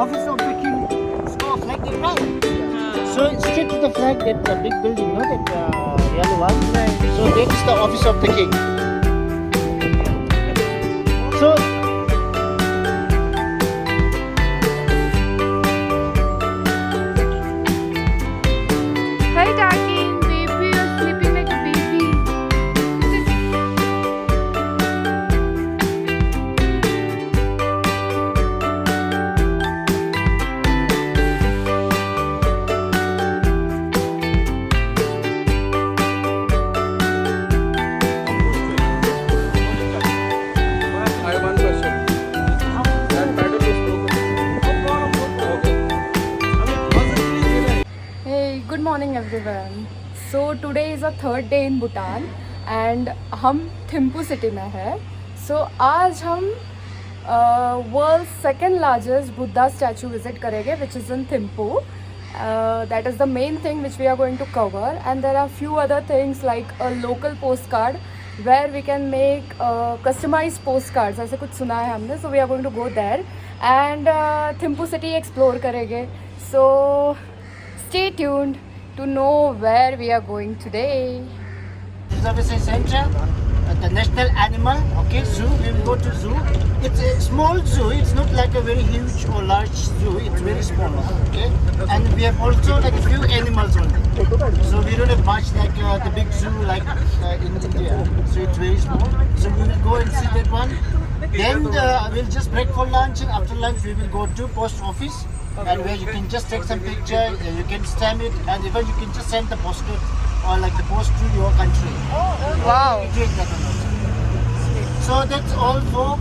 office of the king. It's got a flag there, right? So straight to the flag, that big building, no, that yellow one. Right. So that is the office of the king. So Hi, Darkin, baby, you're sleeping like a baby. I have one question. That paddle was broken. Hey, good morning everyone. So today is a third day in Bhutan and हम Thimphu city में है. So आज हम world's second largest Buddha statue visit करेंगे, which is in Thimphu. That is the main thing which we are going to cover, and there are few other things like a local postcard where we can make customized postcards. ऐसे कुछ सुना है हमने, so we are going to go there and Thimphu city explore करेंगे. So stay tuned to know where we are going today. Observation center, the national animal, okay, zoo. We will go to zoo. It's a small zoo. It's not like a very huge or large zoo. It's very small, okay. And we have also like a few animals only. So we don't have much like the big zoo like in India. So it's very small. So we will go and see that one. Then we'll just break for lunch, and after lunch we will go to post office. And where you can just take some picture, you can stamp it, and even you can just send the postcard or like the post to your country. Wow. Doing that one also. So that's all for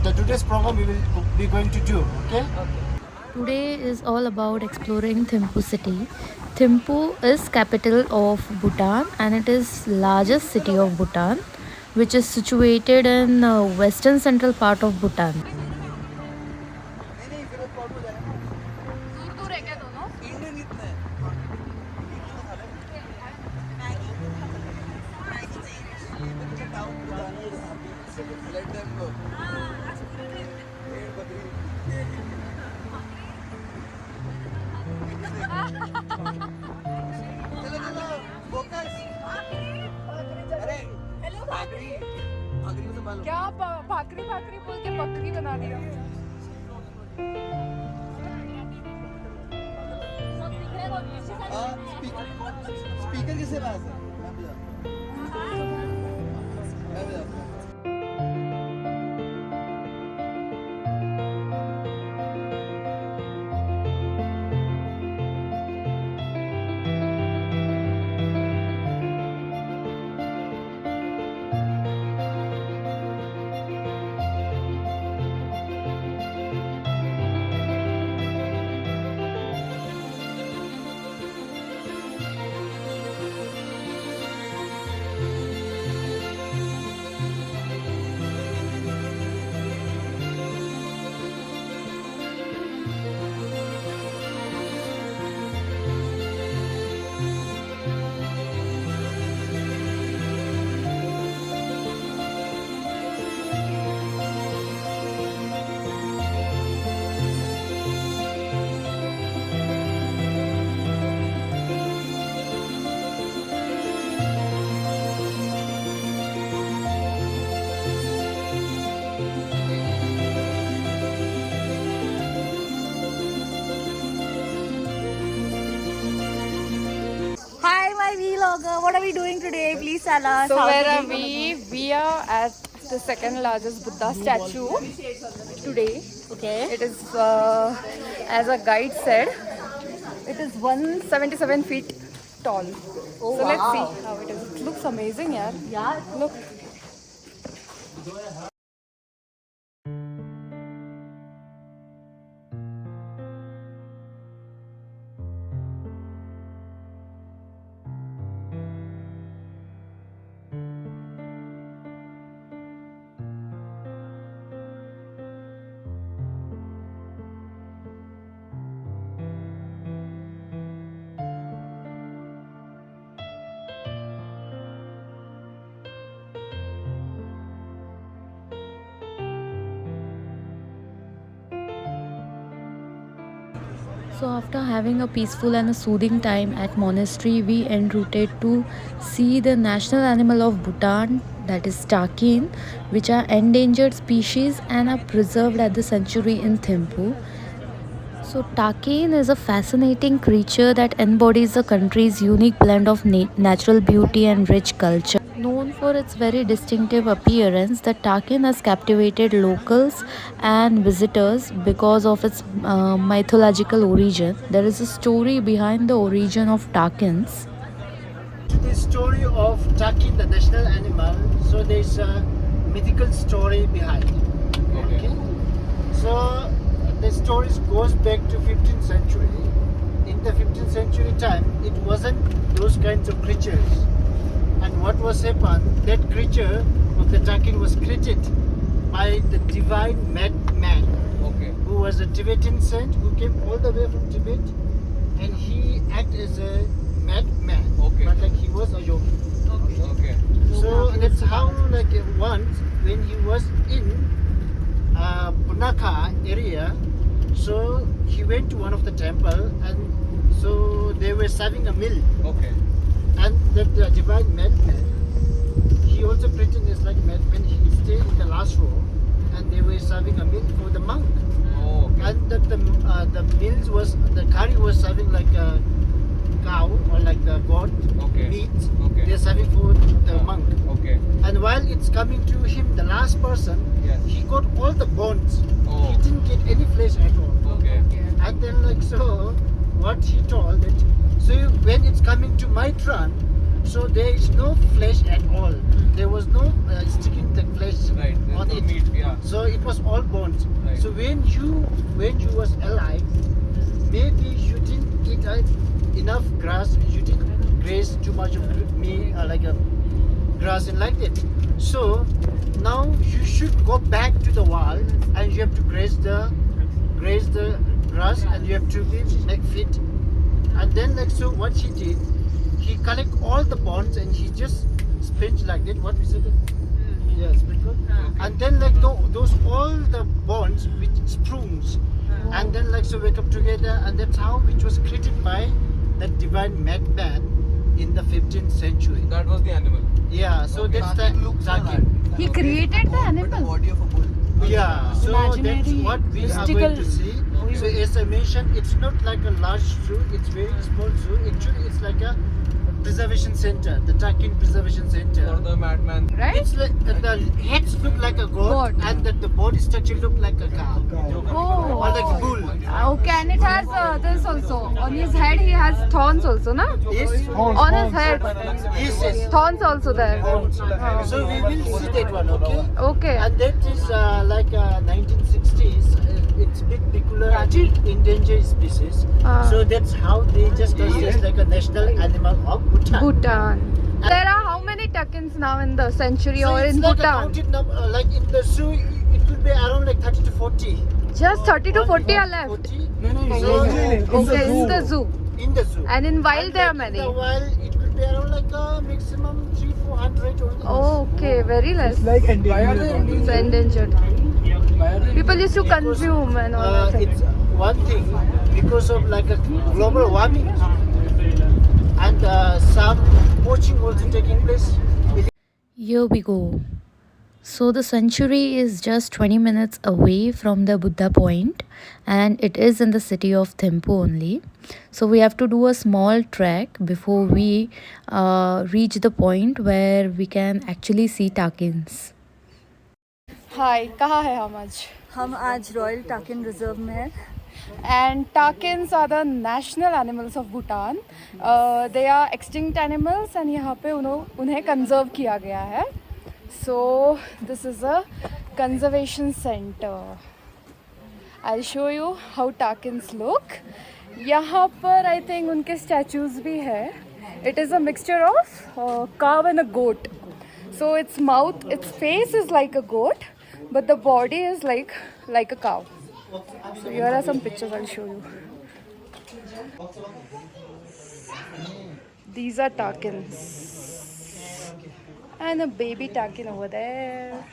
the today's program we will be going to do. Okay. Today is all about exploring Thimphu city. Thimphu is capital of Bhutan and it is largest city of Bhutan, which is situated in western central part of Bhutan. Let them go. चलो चलो focus अरे भाकरी भाकरी को संभालो क्या भाकरी भाकरी बोल के बकरी बना दिया. स्पीकर किसके पास है मैं बजाता हूँ Hi, my vlogger. What are we doing today? Please tell us. So where are we? We are at the second largest Buddha statue today. Okay. It is, as a guide said, it is 177 feet tall. Oh, so let's wow. see how it is. It looks amazing, yaar. Yeah. Look. So after having a peaceful and a soothing time at monastery, we en route to see the national animal of Bhutan, that is takin, which are endangered species and are preserved at the sanctuary in Thimphu. So takin is a fascinating creature that embodies the country's unique blend of natural beauty and rich culture. Known for its very distinctive appearance, the takin has captivated locals and visitors because of its mythological origin. There is a story behind the origin of takins. To the story of takin, the national animal, so there's a mythical story behind it. Okay. So the story goes back to 15th century. In the 15th century time, it wasn't those kinds of creatures. And what was happened, that creature of the takin was created by the divine madman, who was a Tibetan saint who came all the way from Tibet, and he acted as a madman, but like he was a yogi. So that's how like once when he was in Punakha area, so he went to one of the temple, and so they were serving a meal. And that divine madman, he also pretended as like madman. He stayed in the last row, and they were serving a meal for the monk. And that the meals was, the curry was serving like a cow or like the goat meat. They're serving for the monk. And while it's coming to him, the last person, he got all the bones. He didn't get any flesh at all. And then like so, what he told that, so when it's coming to my turn, so there is no flesh at all. There was no sticking the flesh on it. Meat, So it was all bones. So when you was alive, maybe you didn't eat enough grass. You didn't graze too much of me like a grass and like that. So now you should go back to the wall, and you have to graze the grass, and you have to make fit. And then like so, what he did, he collect all the bones and he just springe like that. What we said? Yeah, sprinkle. And then like those all the bones which springs, and then like so wake up together, and that's how which was created by that divine madman in the 15th century. That was the animal. Yeah, so that's the takin. He created the animal. Yeah, so that's Imaginary, what we are mystical. going to see. So as I mentioned, it's not like a large zoo, it's very small zoo. Actually, it's like a preservation center, the Takin Preservation Center. For the madman. Right? It's like the heads look like a goat, and the body structure look like a cow. Oh. Or like a bull. Okay, and it has this also. On his head, he has thorns also, na? Yes? On his head, Yes, yes. thorns also there. So we will see that one, okay? Okay. And that is like 1960s. It's big peculiar endangered species. So that's how they just consider like a national animal of Bhutan. Bhutan. There are how many takins now in the sanctuary So or it's in like Bhutan? a counted number, like in the zoo, it could be around like 30 to 40. Just 30 to 40 are left. 40. Okay, in the zoo. In the zoo. And in wild there are like many. In the wild, it could be around like a maximum 300-400 only. Okay, very less. It's endangered. People used to consume and all that. It's one thing because of like a global warming and some poaching also taking place. Here we go. So the sanctuary is just 20 minutes away from the Buddha Point, and it is in the city of Thimphu only. So we have to do a small trek before we reach the point where we can actually see takins. Hi, कहाँ है हम आज? हम आज royal टाकिन reserve में हैं. And takins are the national animals of Bhutan. They are extinct animals and यहाँ पे उन्हें conserve किया गया है. So this is a conservation center. I'll show you how takins look. यहाँ पर I think उनके statues भी है. It is a mixture of cow and a goat. So its mouth, its face is like a goat, but the body is like a cow. So here are some pictures I'll show you. These are takins. And a baby takin over there.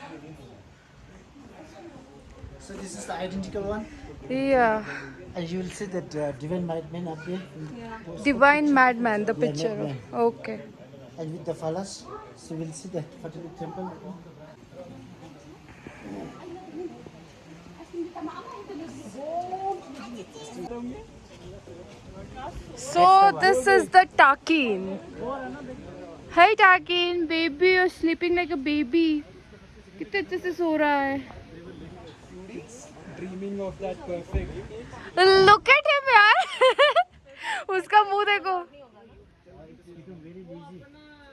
So this is the identical one. Yeah. And you will see that divine madman up there. Divine Madman, the Yeah, picture. madman. Okay. And with the palace, so we'll see that Fatehpur temple. So this is the Takin. Hey Takin, baby, you're sleeping like a baby. कितने अच्छे से सो रहा है. Dreaming of that perfect. Look at him यार. उसका मुंह देखो.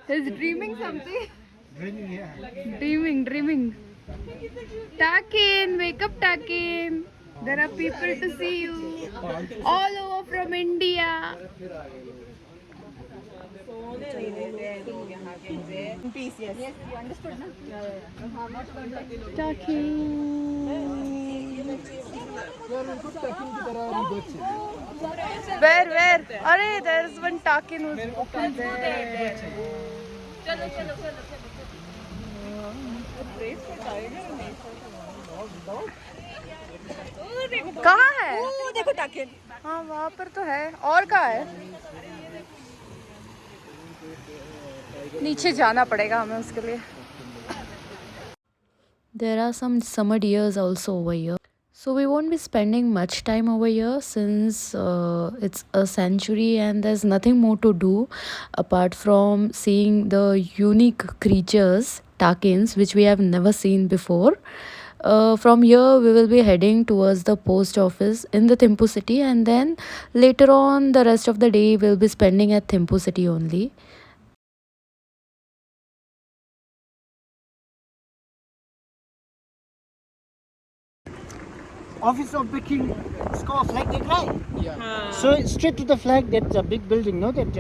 He's dreaming something. Dreaming. Takin, wake up Takin. There are people to see you. All over from India. Where? Arey, there is one Takin who's walking there. कहाँ है? वो देखो टाकिन. हाँ वहाँ पर तो है. और कहाँ है? नीचे जाना पड़ेगा हमें उसके लिए. There are some summer deers also over here. So we won't be spending much time over here since it's a sanctuary and there's nothing more to do apart from seeing the unique creatures, takins, which we have never seen before. From here we will be heading towards the post office in the Thimphu city, and then later on the rest of the day we'll be spending at Thimphu city only. Office of the king, it's called flag deck, right? Yeah. So straight to the flag, that big building, no, that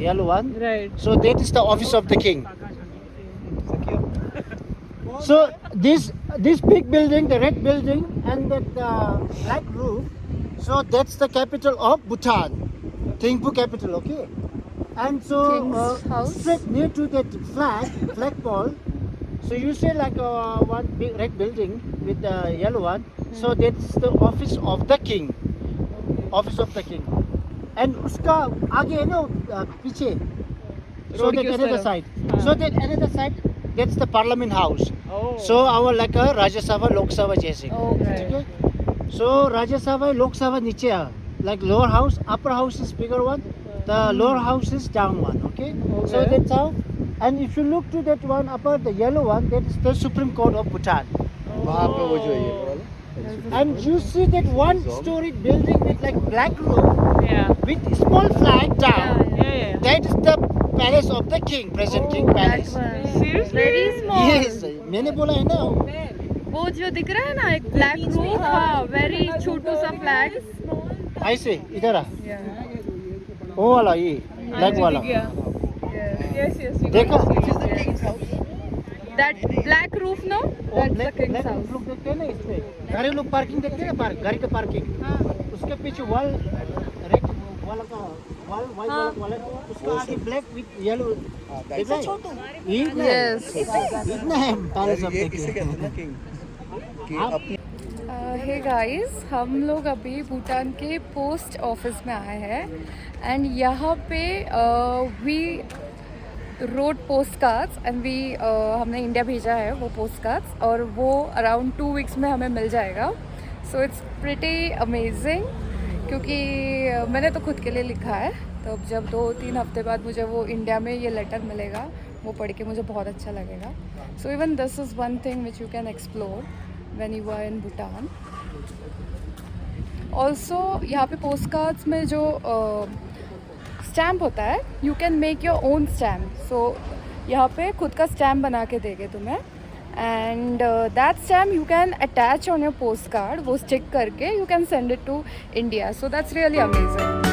yellow one. Right. So that is the office of the king. So this big building, the red building, and that black roof. So that's the capital of Bhutan, Thimphu capital, okay. And so King's house. straight near to that flagpole. So you say like one big red building with the yellow one. So that's the office of the king. Office of the king. And uska आगे है ना पीछे. So Road that के उस another तरफ. side. So that another side, that's the parliament house. So our like a Rajya Sabha, Lok Sabha जैसे. Okay. ठीक है? So Rajya Sabha, Lok Sabha नीचे है. Like lower house, upper house is bigger one. The lower house is down one. Okay. So Okay. that's how. And if you look to that one upper, the yellow one, that is the Supreme Court of Bhutan. वहाँ पे वो जो ये वाला. And you see that one-story building with like black roof Yeah. with small flag down. Yeah. That is the palace of the king, present king palace. Seriously? Very small. Yes, मैंने बोला है ना. वो जो दिख रहा है ना एक black roof, हाँ, very छोटू सा flag. ऐसे इधर आ. Yeah. वो वाला ये black वाला. Yes. देखा? That black roof, no? That's the king's house. लोग देखते हैं ना इसमें. गाड़ी लोग पार्किंग देखते हैं ना, गाड़ी का पार्किंग. उसके पीछे वॉल रेड वाला का वॉल वाइट वाला उसका आगे ब्लैक विद येलो. देख रहा है? Yes. इतना है पैलेस ऑफ ये द किसे किंग. कहते हैं ना किंग. हे गाइस, हम लोग अभी भूटान के पोस्ट ऑफिस में आए हैं एंड यहाँ पे we wrote post cards and we हमने इंडिया भेजा है वो पोस्ट कार्ड्स और वो अराउंड 2 वीक्स में हमें मिल जाएगा. सो इट्स प्रिटी अमेजिंग क्योंकि मैंने तो खुद के लिए लिखा है, तो अब जब 2-3 हफ्ते बाद मुझे वो इंडिया में ये लेटर मिलेगा वो पढ़ के मुझे बहुत अच्छा लगेगा. So even this is one thing which you can explore when you are in Bhutan. Also यहाँ पे पोस्ट कार्ड्स में जो स्टैम्प होता है you can make your own stamp. So यहाँ पे खुद का स्टैम्प बना के देंगे तुम्हें and that stamp you can attach on your postcard. वो स्टिक करके you can send it to India. So that's really amazing.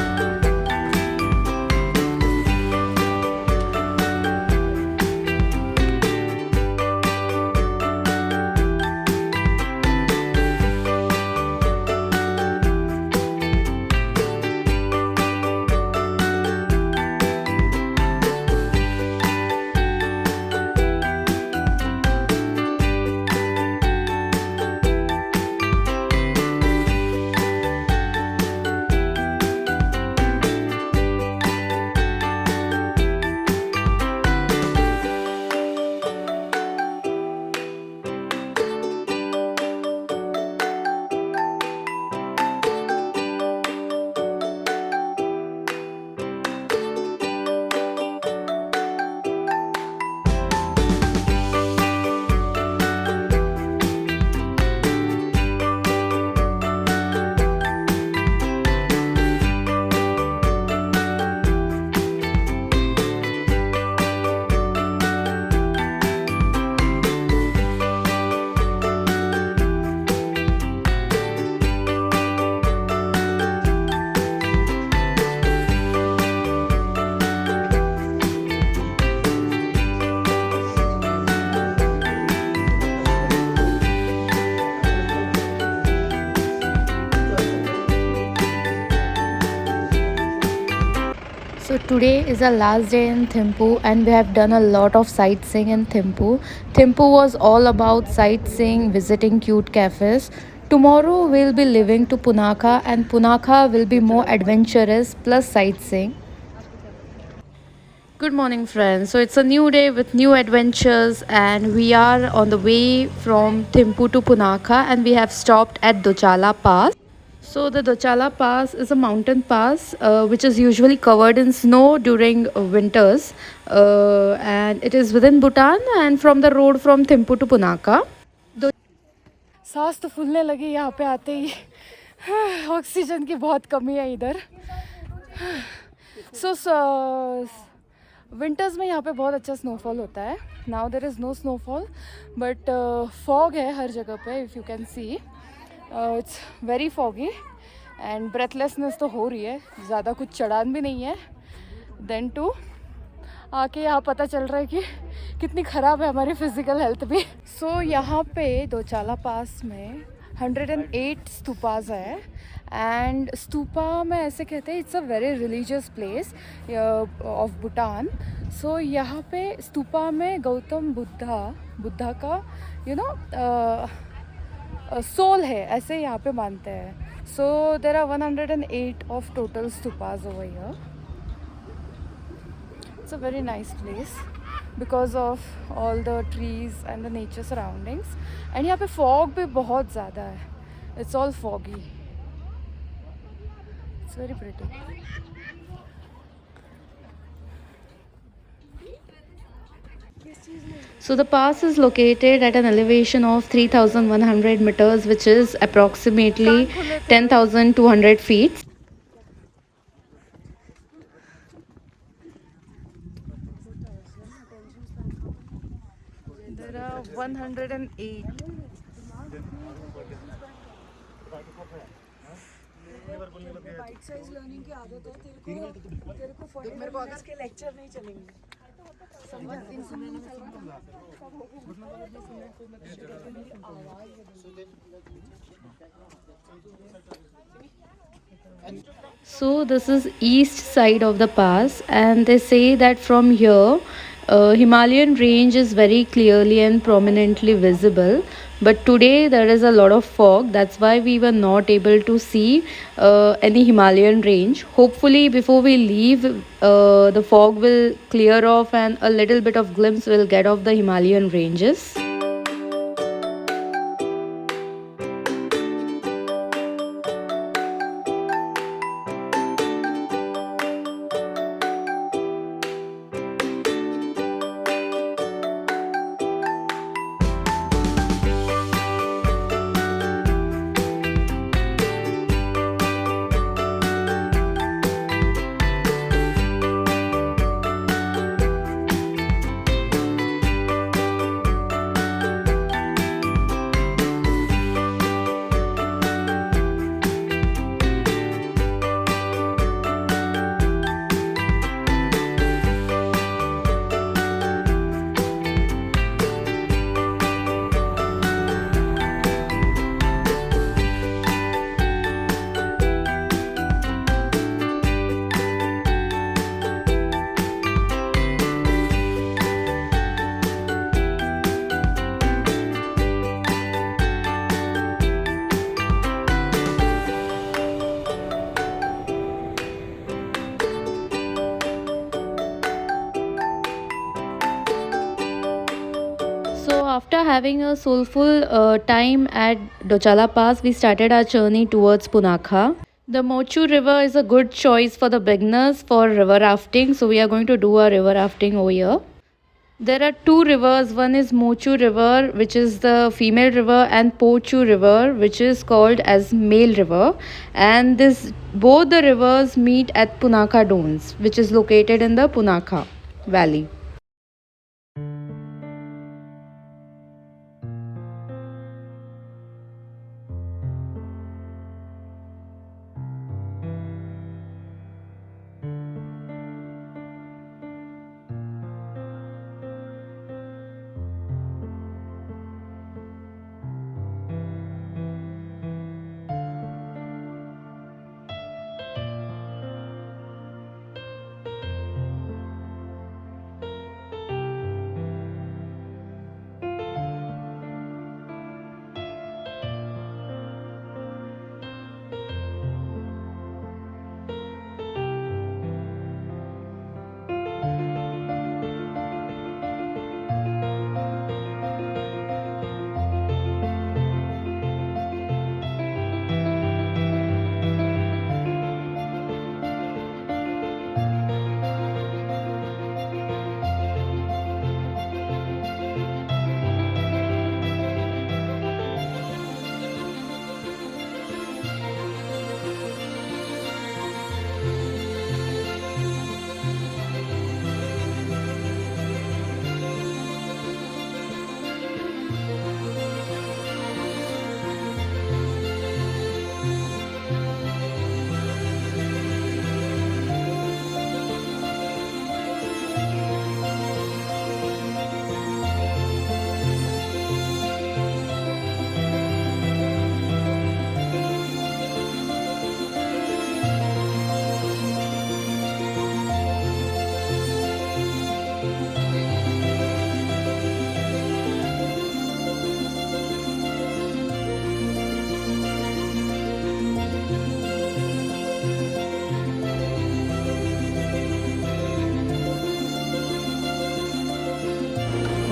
Today is our last day in Thimphu and we have done a lot of sightseeing in Thimphu. Thimphu was all about sightseeing, visiting cute cafes. Tomorrow we'll be leaving to Punakha and Punakha will be more adventurous plus sightseeing. Good morning friends. So it's a new day with new adventures and we are on the way from Thimphu to Punakha and we have stopped at Dochala Pass. So the Dochala Pass is a mountain pass which is usually covered in snow during winters and it is within Bhutan and from the road from Thimphu to Punakha. सांस तो फूलने लगी यहाँ पे आते ही. Oxygen की बहुत कमी है इधर. सो विंटर्स में यहाँ पे बहुत अच्छा स्नोफॉल होता है. Now there is no snowfall but fog है हर जगह पे. If you can see it's very foggy and breathlessness तो हो रही है. ज़्यादा कुछ चढ़ान भी नहीं है. देन टू आके यहाँ पता चल रहा है कि कितनी ख़राब है हमारी फिज़िकल हेल्थ भी. सो यहाँ पे दोचाला पास में 108 स्तूपास है एंड स्तूपा में ऐसे कहते हैं it's a very religious place of Bhutan. So यहाँ पे स्तूपा में गौतम बुद्धा का सोल है ऐसे यहाँ पे मानते हैं. So there are 108 of total stupas over here. It's a very nice place because of all the trees and the nature surroundings. And यहाँ पे fog भी बहुत ज़्यादा है. It's all foggy. It's very pretty. So the pass is located at an elevation of 3,100 meters which is approximately 10,200 feet. There are 108. Bite size learning की आदत है तेरे को 40 मिनट्स के लेक्चर नहीं चलेंगे. So this is east side of the pass and they say that from here Himalayan range is very clearly and prominently visible, but today there is a lot of fog. That's why we were not able to see any Himalayan range. Hopefully before we leave the fog will clear off and a little bit of glimpse will get of the Himalayan ranges. So after having a soulful time at Dochala Pass, we started our journey towards Punakha. The Mochu River is a good choice for the beginners for river rafting. So we are going to do a river rafting over here. There are two rivers. One is Mochu River, which is the female river, and Pochu River, which is called as male river. And both the rivers meet at Punakha Dons, which is located in the Punakha Valley.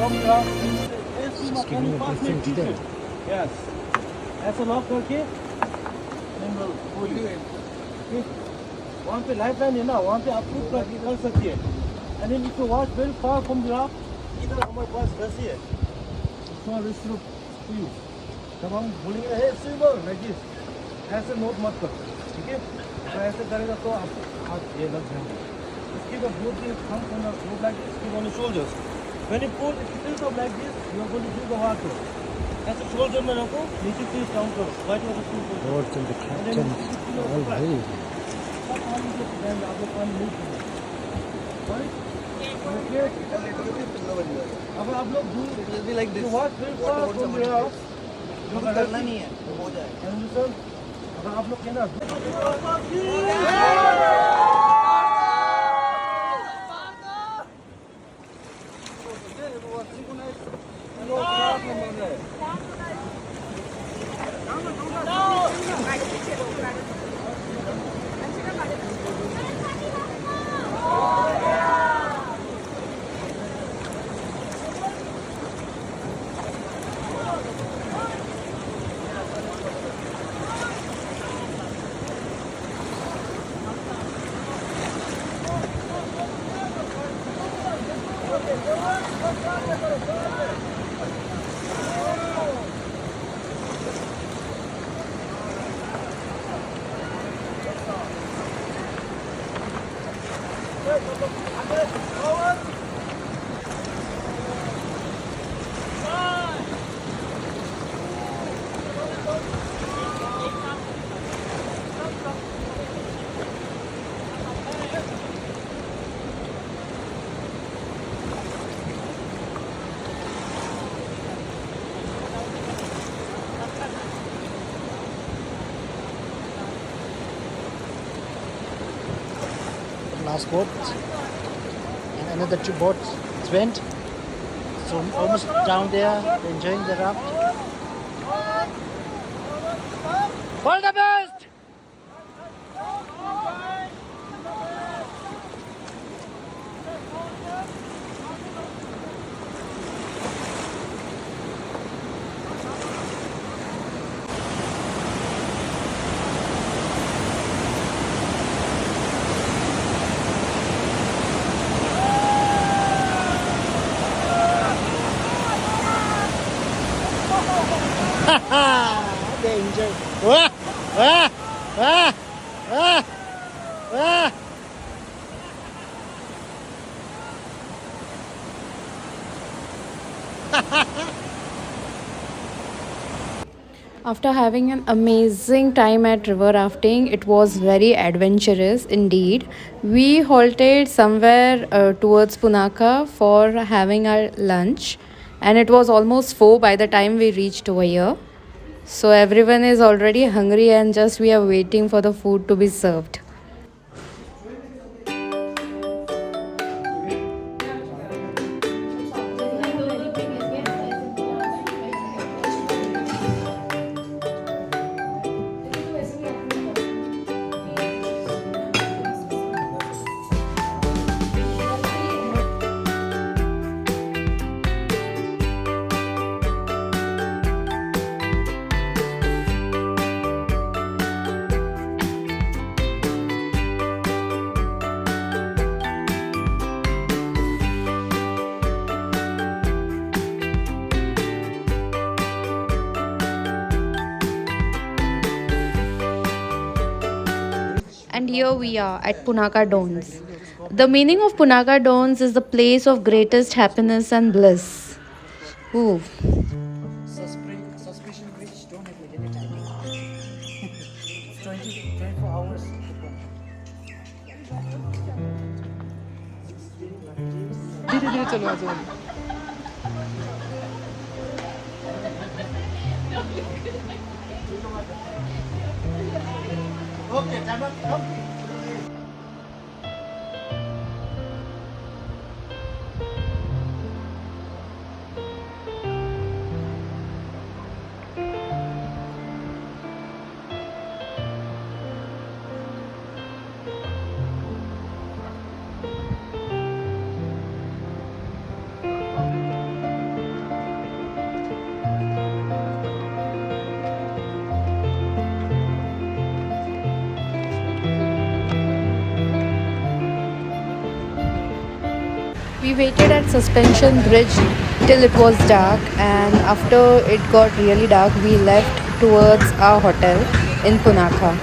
from your AC mechanic पास में ठीक है yes ऐसा lock करके then we'll pull you in okay वहाँ पे life line है ना वहाँ पे आप खुद कर सकती है and then if you watch very far from the rock इधर हमारे पास रस्सी है small restroom to you जब हम बोलेंगे hey swimmer like this ऐसे नोट मत कर ठीक है तो ऐसे करेगा तो आपको हाथ ये लग जाएंगे keep the both things come from the both like this keep on the shoulders when you pull it tilts up like this you are going to do the water ऐसे shoulder में रखो नीचे twist down करो right वाला twist करो Lord and the captain all right then आप लोग पानी नहीं पीना right okay अब आप लोग do it will be like this you watch very far from the house जो करना नहीं है हो जाएगा and listen अगर आप लोग कहना last boat and another 2 boats went so almost down there enjoying the raft all the best they enjoy. Wah! Wah! Wah! Wah! Wah! After having an amazing time at river rafting, it was very adventurous indeed. We halted somewhere towards Punaka for having our lunch, and it was almost 4 by the time we reached over here. So everyone is already hungry and just we are waiting for the food to be served. And here we are at Punaka Dons. The meaning of Punaka Dons is the place of greatest happiness and bliss. Ooh. Suspension bridge don't have like any timing 24 hours धीरे धीरे चलो आज okay time up come waited at Suspension Bridge till it was dark, and after it got really dark, we left towards our hotel in Punakha.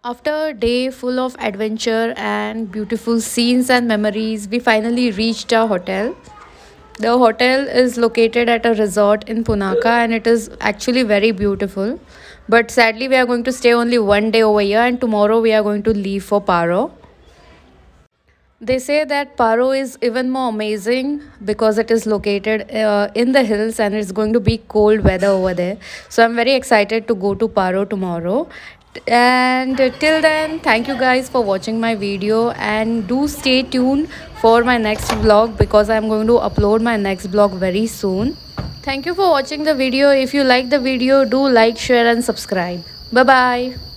After a day full of adventure and beautiful scenes and memories, we finally reached our hotel. The hotel is located at a resort in Punakha and it is actually very beautiful. But sadly, we are going to stay only one day over here, and tomorrow we are going to leave for Paro. They say that Paro is even more amazing because it is located in the hills and it's going to be cold weather over there. So I'm very excited to go to Paro tomorrow. And till then, thank you guys for watching my video, and do stay tuned for my next vlog because I'm going to upload my next vlog very soon. Thank you for watching the video. If you like the video, do like, share and subscribe. Bye bye.